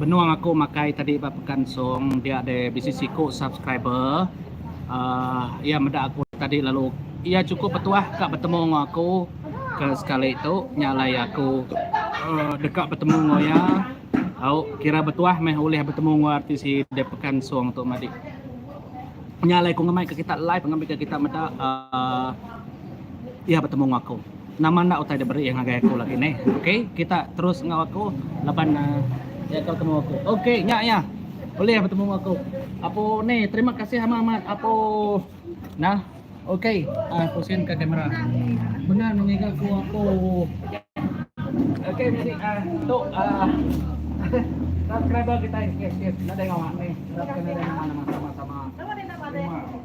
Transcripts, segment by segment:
benuang aku makai tadi bapakan song dia ada bisisiku subscriber. Ya meda aku tadi lalu ia cukup petuah kak bertemu dengan aku ke sekali itu nyalai aku dekat bertemu ngoya. Kira betuah meh oleh bertemu dengan artis si depakan song untuk madi. Nyalai ku ngamai ke kita live ngambil ke kita meda ya bertemu dengan aku. Nama nak utai diberi yang agak aku lagi nih. Oke, kita terus ngawak aku lapan ya kau ketemu aku. Oke, ya. Boleh bertemu aku. Apa nih? Terima kasih amat. Apa nah? Oke, pusin ke kamera. Benar mengiga aku. Oke, jadi tuh subscriber kita yes. Ada yang ngawak nih. Ada yang mana sama-sama.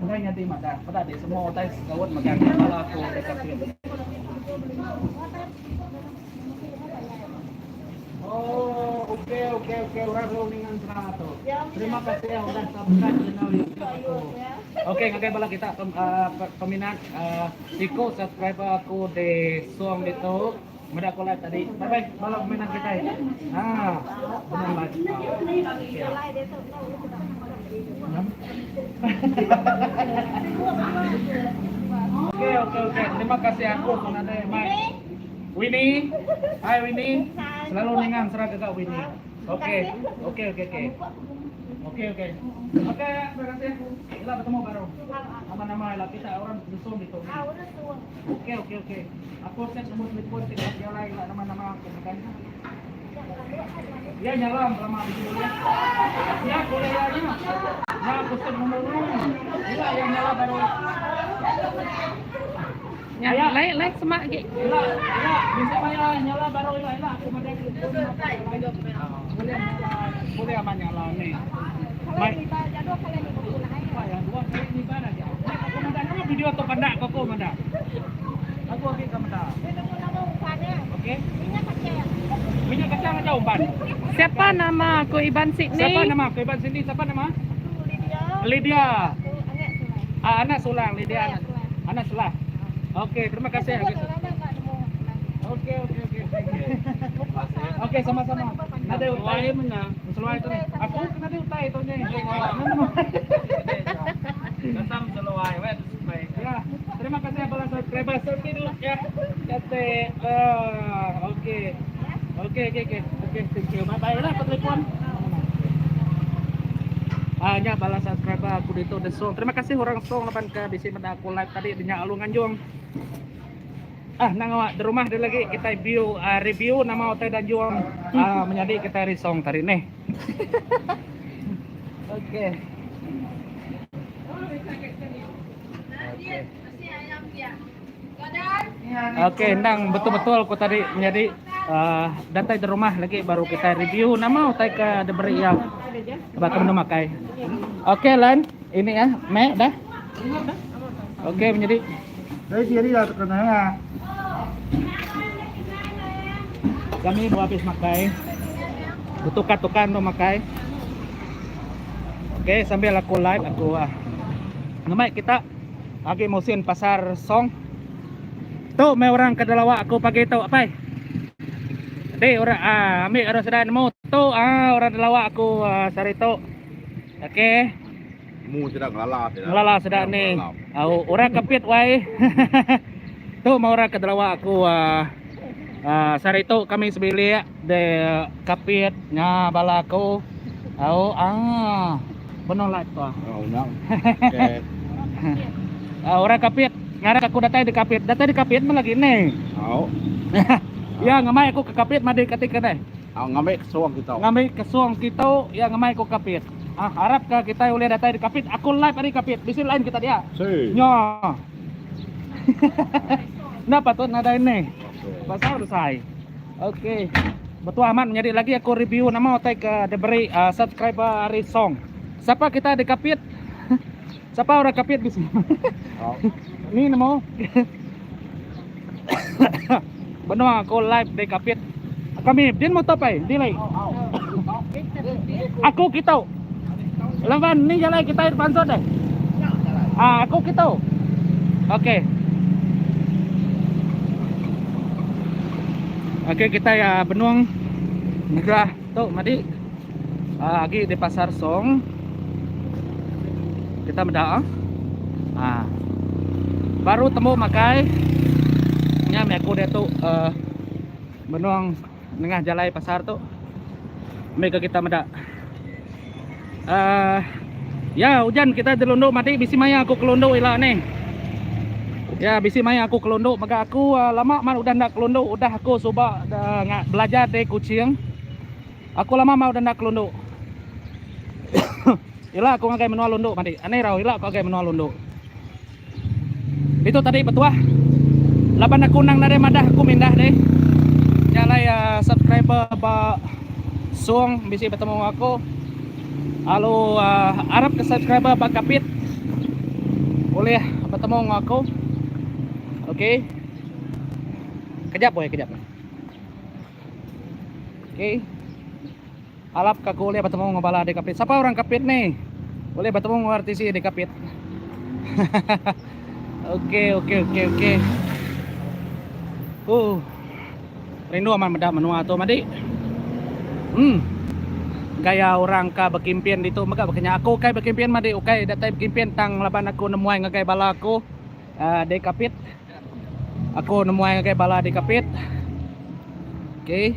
Enggak nyati mata. Pada di semua tes gawat makan kalau aku dekat sini. Oh, oke. Orang rollingan tuh. Terima kasih yang udah subscribe channel YouTube aku. Oke, ngakai bala kita peminat Iko subscriber aku di song itu. Mada aku live tadi. Bye bala peminat kita. Benar live. Oke. Terima kasih aku pun ada Mike. Winnie, hai Winnie, selalu ningan serah kakak Winnie. Oke. Oke, terima kasih. Kita bertemu baru. Nama-nama lah kita orang dusung gitu. Oke. Aku set semua telepon tidak jalan lah nama-nama aku kan. Ya nyala lama video ya. Ya boleh ya. Ya aku set nomor. Gila yang nyala baru. Ya, like semak ge. Ila, bisa maya nyala baru ila aku madang. Boleh aman nyala nih. Baik. Yang dua kali ni mana aja. Aku madang nama video atau pandak koko madang. Aku okey ke madang. Okey. Minyak kacang aja umpan. Siapa nama aku Iban Sydney? Siapa nama aku Iban Sydney? Siapa nama? Lydia. Anak Sulang Lydia. Anak Sulang. Oke, terima kasih. Oke. Oke, sama-sama. Nade utai mana? Selawai itu. Aku kena dia utai itu nya. Kasam selawai, wet. Ya, terima kasih abang subscriber dulu ya. Kate. Oke. Thank you. Bye lah telepon. Nya balas subscriber aku dito the song. Terima kasih orang song lapan ke di sini aku live tadi di Alungan Jong. Nang di rumah dia lagi kita review nama hotel dan Juang menjadi kita risong tadi nih. Oke. Oke, nang betul-betul aku tadi menjadi datang di rumah lagi baru kita review nama hotel ke diberi yang bakal memakai. Oke, Lan, ini ya, dah. Oke, menjadi. Jadi lah terkenal. Kami mau habis makai. Tutukan mau makai. Oke, sambil aku live aku ngamai kita lagi musim pasar song. Tuh, may orang kadalawa aku pagi itu apa? Di orang ambil orang sedang nemu tuh orang dalawa aku sarito. Oke. Mu sedang ngelala. Ngelala sedang nih. Orang kepit wai. Tuh mau orang kedalawa aku sarito kami sebeli de kapit nya balako. Benar live tuh. Unang. Oke. Orang kapit ngarang aku datang di kapit mah lagi nih. Ya ngamai aku ke kapit mah di ketika deh. Ngambil kesuang kita. Ngambil kesuang kita ya ngamai aku kapit. Harap ke kita boleh datang di kapit. Aku live di kapit. Bisa lain kita dia. Nya. Kenapa tuh nada ini? Pasal udah say. Oke. Betul aman menjadi lagi aku review nama hotel ke diberi subscriber Risong. Siapa kita di kapit? Siapa orang kapit di sini? Ini namo. Benar aku live di kapit. Kami din mo to pa delay. Aku kita. Lawan ni jalan kita pansod deh. Aku kita. Oke. Oke kita ya benuang negara tuh madi Agi di Pasar Song. Kita meda. Baru temu makai. Nya me aku dia tu menuang tengah jalai pasar tu. Mega kita meda. Ya hujan kita delunduk mati bisi maya aku kelunduk ila nih. Ya bisi maya aku kelunduk maka aku lama man udah ndak kelunduk, udah aku coba belajar dari kucing. Aku lama mau udah ndak kelunduk. Ila aku ngagai menua lunduk mati. Aneh raw ila aku ngagai menua lunduk. Itu tadi petuah. Laban aku nang nade madah aku mindah deh. Jalai subscriber ba Song bisi bertemu aku. Halo, Arab ke subscriber Pak Kapit boleh bertemu dengan aku. Oke. Kejap boy, kejap. Oke. Alap ka boleh bertemu dengan bala di Kapit. Siapa orang Kapit nih? Boleh bertemu dengan artis di Kapit. Oke. Rindu aman medah menua tu madi. Gaya orang ka bekimpian dito maga bakanya aku kay bekimpian madi okay datay bekimpian tang laban ako nemuay nga kay bala ko di Kapit. Ako nemuay nga kay bala di Kapit. Okay.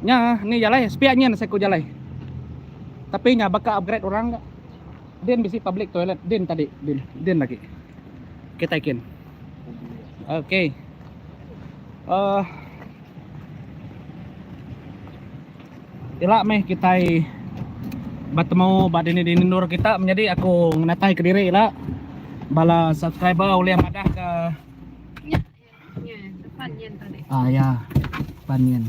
Nya ni jalay spianya na sa ko jalay. Tapi nya baka upgrade orang enggak. Din bisi public toilet din tadi din lagi. Kita ikin. Okay. Ila meh kita bertemu badini di nur kita menjadi aku ngenatai ke diri ila bala subscriber oleh madah ke Panjen tadi. ya panien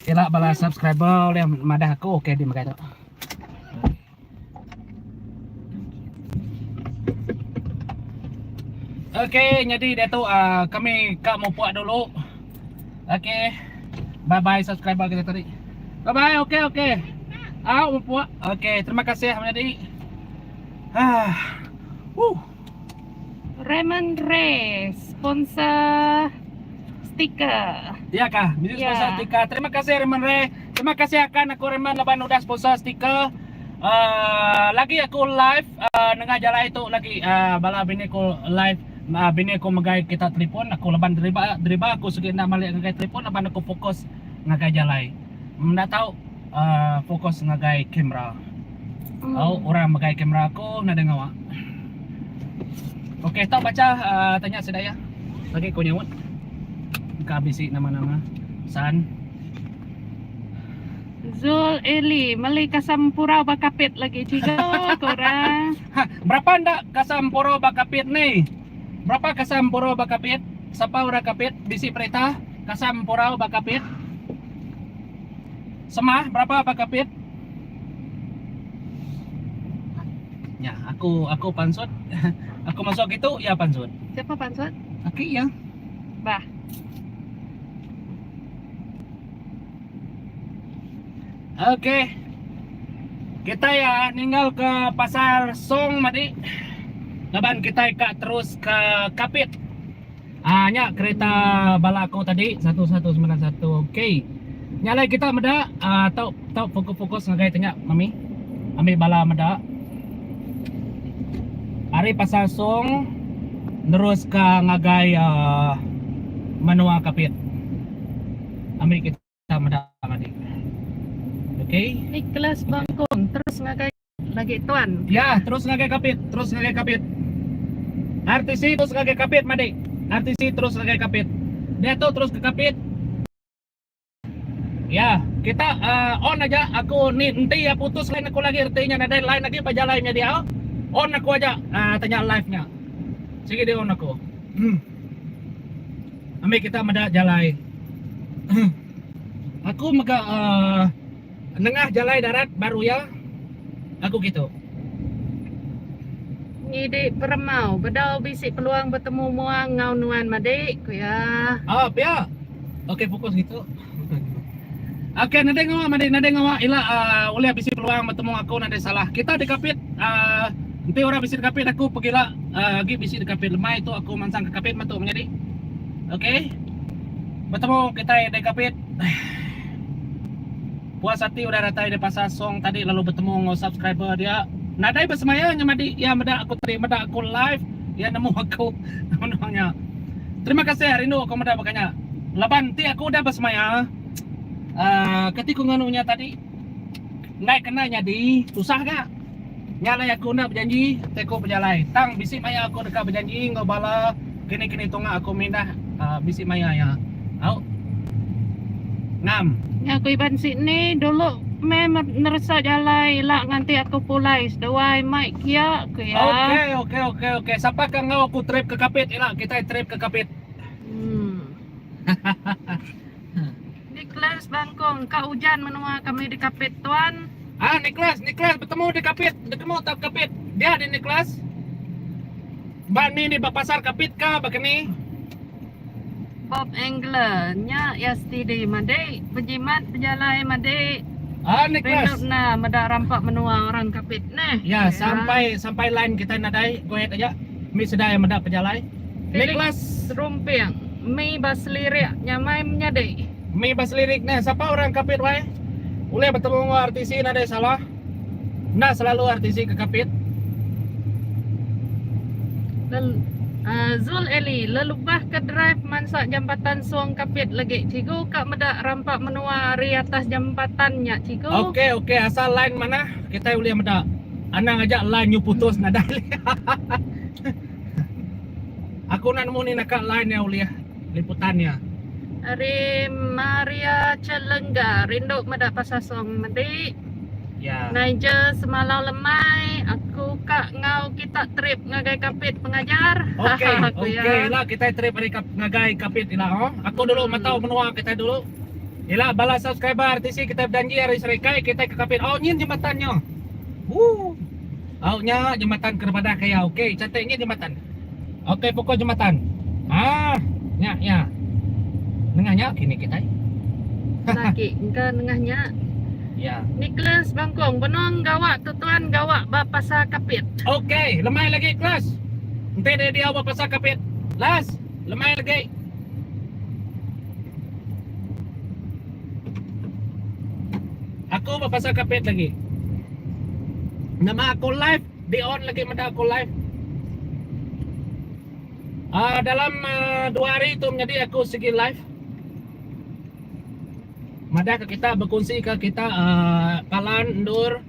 ila bala subscriber oleh madah aku oke di makai tu. Oke, jadi dia tu kami kak mau puak dulu. Oke. Bye bye subscriber kita tadi. Bye bye, oke. Puak. Oke, terima kasih menjadi. Raymond Ray sponsor stiker. Iya kah? Bisa Ya. sponsor stiker. Terima kasih Reman Re. Terima kasih akan aku Reman laban udah sponsor stiker. Lagi aku live nengah jalan itu lagi bala bini aku live. Bini aku magai kita telepon. Aku laban deriba aku segi nak malik ngagai telepon laban aku fokus ngagai jalan. Nggak tahu fokus ngagai kamera. Orang magai kamera aku nada ngawa. Oke, tak baca tanya sedaya. Lagi ko nyawat. Kabisi nama-nama. San. Zul Eli mali kasampura bakapit lagi ciga korang. Berapa ndak kasampuro bakapit nih? Berapa kasampuro bakapit? Sapa ora kapit? Bisi perita kasampuro bakapit? Semah berapa bakapit? Ya, aku pansut. Aku masuk itu ya pansut. Siapa pansut? Aki ya. Bah. Oke. Kita ya ninggal ke Pasar Song madi. Laban kita terus ke Kapit. Nya kereta balaku tadi 1191. Oke. Nyalai kita meda tau fokus ngagai tanya mami. Ambil bala meda. Hari Pasar Song terus ke ngagai Menua Kapit. Ambil kita meda madi. Oke. Nicholas Bangkong terus ngagai lagi tuan. Ya, terus ngagai Kapit, RTC terus ngagai Kapit, Madi. RTC terus ngagai Kapit. Dia tuh terus ke Kapit. Ya, kita on aja. Aku nanti ya putus lain aku lagi RT-nya ada lain lagi pajalannya dia. On aku aja tanya live-nya. Sige dia on aku. Ambil kita mada jalai. Aku maka nengah jalai darat baru ya. Aku gitu. Ngidi peremau, bedau bisik peluang bertemu muang ngau nuan madik ku ya. Ya. Oke, fokus gitu. Oke, nade ngawa ila oleh bisi peluang bertemu aku nade salah. Kita di Kapit nanti orang bisi di Kapit aku pergilah lagi bisi di Kapit lemah itu aku mansang ke Kapit matu menjadi. Oke. Bertemu kita di Kapit. Puas hati udah datang di Pasar Song tadi lalu bertemu dengan subscriber dia. Nadai bersemayanya madi ya meda aku live ya nemu aku namanya. Terima kasih hari ini aku meda makanya. Laban ti aku udah bersemaya. Ketika nganunya tadi naik kenanya di susah gak? Nyalai aku nak berjanji teko berjalai. Tang bisi maya aku dekat berjanji ngobala kini tunga aku mindah bisi maya ya. Au. Ngam. Ya aku iban sini dulu nerasa jalai lah nganti aku pulai sedawai mic ya aku ya. Oke. Siapa kang ngau aku trip ke Kapit? Ila kita trip ke Kapit. Nicholas Bangkong, Kak Ujan menua kami di Kapit tuan. Nicholas bertemu di Kapit, bertemu tak Kapit. Dia di Nicholas. Mbak ni di pasar Kapit kah begini? Bob Angler nya yesterday made penjimat penjalai made. Nicholas. Na mada rampak menua orang Kapit neh. Ya, sampai line kita nadai, go ahead aja. Mi sedaya meda penjalai. Nicholas Rumpiang, mi baslirik nyamai menyade. Mi bas lirik nah, siapa orang Kapit wae? Ule bertemu dengan artisi nadai salah. Nah, selalu artisi ke Kapit. Zul Eli lelubah ke drive mansa jambatan Suang Kapit lagi cigu kak meda rampak menua di atas jambatannya cigu. Oke, asal line mana kita uliah meda. Anang aja line nya putus nadai. Aku nak nemu ni nak line ya uliah liputannya. Ari Maria Celengga rindu meda pasasong medi. Ya. Naija semalau lemai aku kak ngau kita trip ngagai Kapit pengajar. Oke. Lah kita trip hari ngagai Kapit ila Aku dulu matau menua kita dulu. Ila bala subscriber artisi kita berjanji hari Serikai kita ke Kapit. Nyin jembatannya. Nya jembatan kepada kaya. Oke, cantiknya jembatan. Oke, pokok jembatan. Ya. Nengahnya kini kita. Lagi engka nengahnya. Ya. Nicholas Bangkong benong gawak tutuan gawak bapasa Kapit. Oke, lemai lagi kelas. Nanti dia bapasa Kapit. Las, lemai lagi. Aku bapasa Kapit lagi. Nama aku live, di on lagi mada aku live. Dalam 2 hari itu menjadi aku segi live. Mada ke kita berkongsi ke kita Palan, Endur,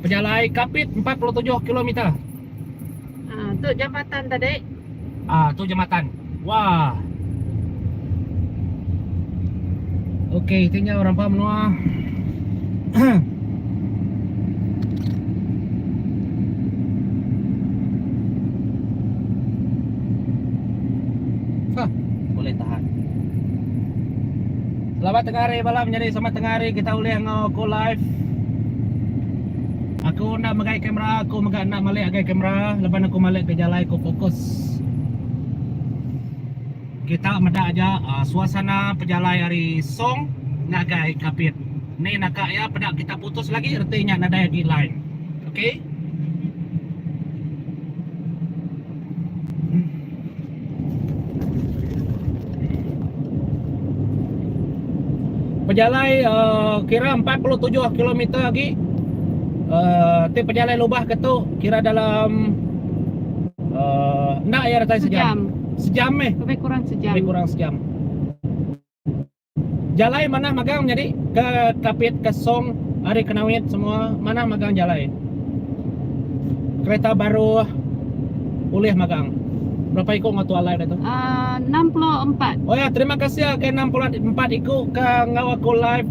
Pejalai, Kapit 47 km. Itu jambatan tadi. Itu jembatan. Wah. Oke, tinggal orang paham menua. Boleh tahan. Selamat tengah hari malam menjadi selamat tengah hari kita boleh ngaku live. Aku nak magai kamera, aku nak malik agai kamera, lepas aku malik ke jalan aku fokus. Kita meda aja suasana pejalai hari Song ngagai Kapit. Ni nak ya pedak kita putus lagi artinya nada lagi line. Okey? Pejalai kira 47 km lagi. Ti pejalai lubah ke tu kira dalam nak ya datang sejam. Sejam Lebih kurang sejam. Jalai mana magang jadi ke Kapit ke Song hari Kenawit semua mana magang jalai. Kereta baru boleh magang. Berapa ikut ngatu live itu? 64. Oh ya, terima kasih ke 64 ikut ke ngawaku live.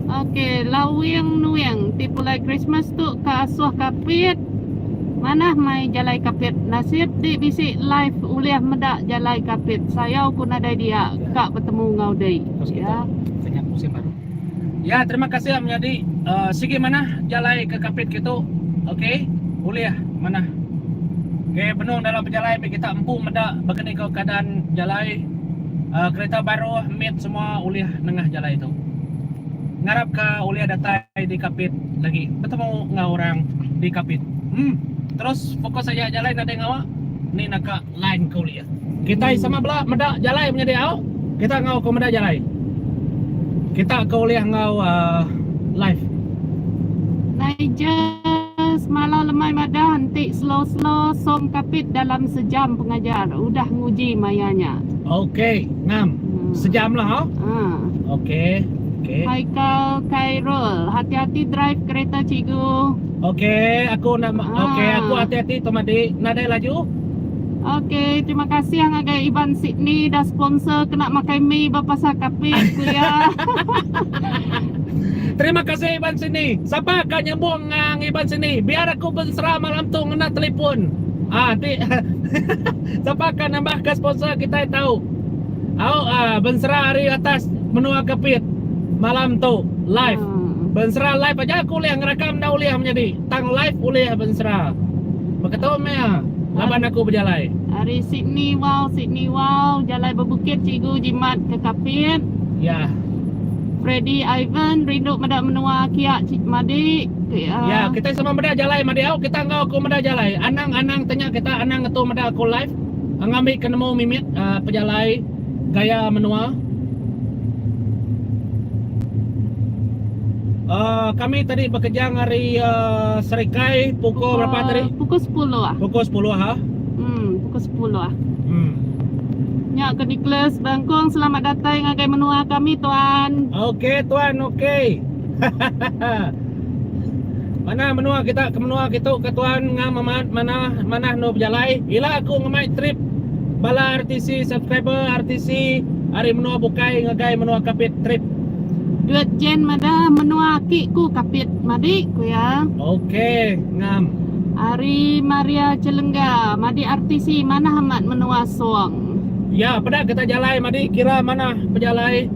Oke, lawing nuyang tipulai Christmas tu ke asuh Kapit. Mana mai jalai Kapit. Nasib di bisi live uliah medak jalai Kapit. Saya aku nadai dia kak bertemu ngau dei. Ya. Senyap musim baru. Ya, terima kasih menjadi segi mana jalai ke Kapit gitu. Oke, uliah mana? Oke, penuh dalam perjalanan kita empu medak begini kau keadaan jalai kereta baru mid semua uliah nengah jalai itu. Ngarap ke uliah datang di Kapit lagi bertemu ngau orang di Kapit. Terus fokus saja jalai ada ngawa. Ni nak line ke uliah. Kita sama belah medak jalai menjadi au. Kita ngau ke medak jalai. Kita kau lihat ngau live. Naijas malau lemai madah henti slow-slow som kapit dalam sejam pengajar. Udah nguji mayanya. Okey, ngam. Sejam lah, Ah. Okey. Okey. Haikal Khairul, hati-hati drive kereta cikgu. Okey, aku nak okey, aku hati-hati Tomadi. Nadai laju. Okey, terima kasih yang agak Iban Sydney dah sponsor kena makai mie berpasal kapit kuliah. Terima kasih Iban sini. Siapa akan nyambung ngang Iban sini? Biar aku berserah malam tu ngena telefon. Nanti siapa akan nambah ke sponsor kita tahu. Berserah hari atas menua kapit malam tu live. Berserah live aja aku lihat ngerekam dah uliah menjadi. Tang live uliah berserah. Berkata mea. Laban aku berjalai. Hari Sydney wow, jalan berbukit cikgu jimat ke kapit. Ya. Freddy Ivan rindu medak menua kiak cik madi. Ya, kita sama medak jalai madiau, kita ngau aku medak jalai. Anang tanya kita anang tu medak aku live. Ngambil kenemu mimit pejalai gaya menua. Kami tadi bekerja hari Serikai pukul berapa tadi? Pukul 10 ah. Pukul 10 ha? Pukul 10 ah. Nyak ke Nicholas Bangkong, selamat datang ngagai menua kami tuan. Okey tuan, okey. Mana menua kita ke menua kita ke tuan ngam mana no berjalai. Ila aku ngamai trip bala RTC subscriber RTC hari menua bukai ngagai menua kapit trip. Duit jen mada menua ki ku kapit madi ku ya. Okey, ngam. Ari Maria Celengga, madi RTC mana hamat menua suang. Ya, pada kita jalai madi kira mana pejalai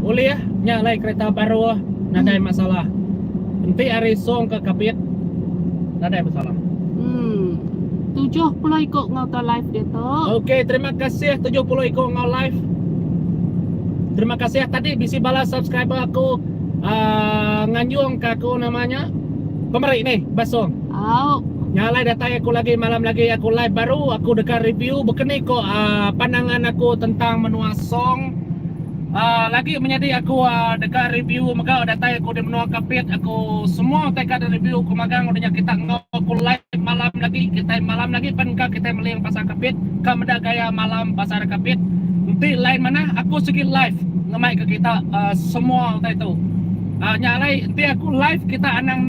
uliah nyalai kereta baru nadai masalah. Nanti hari song ke kapit nadai masalah. 70 ikut ngau live dia tu. Okey, terima kasih 70 ikut ngau live. Terima kasih tadi bisi balas subscriber aku nganjung ke aku namanya. Pemeri nih, Basong. Nyalai datang aku lagi malam lagi aku live baru aku dekat review bekeni kok pandangan aku tentang menua song. Lagi menjadi aku dekat review maka datang aku di menua kapit aku semua dekat review aku magang udahnya kita ngau aku live malam lagi pan kita melihat pasar kapit ka meda gaya malam pasar kapit. Nanti lain mana aku segi live ngemai ke kita semua itu. Nyalai nanti aku live kita anang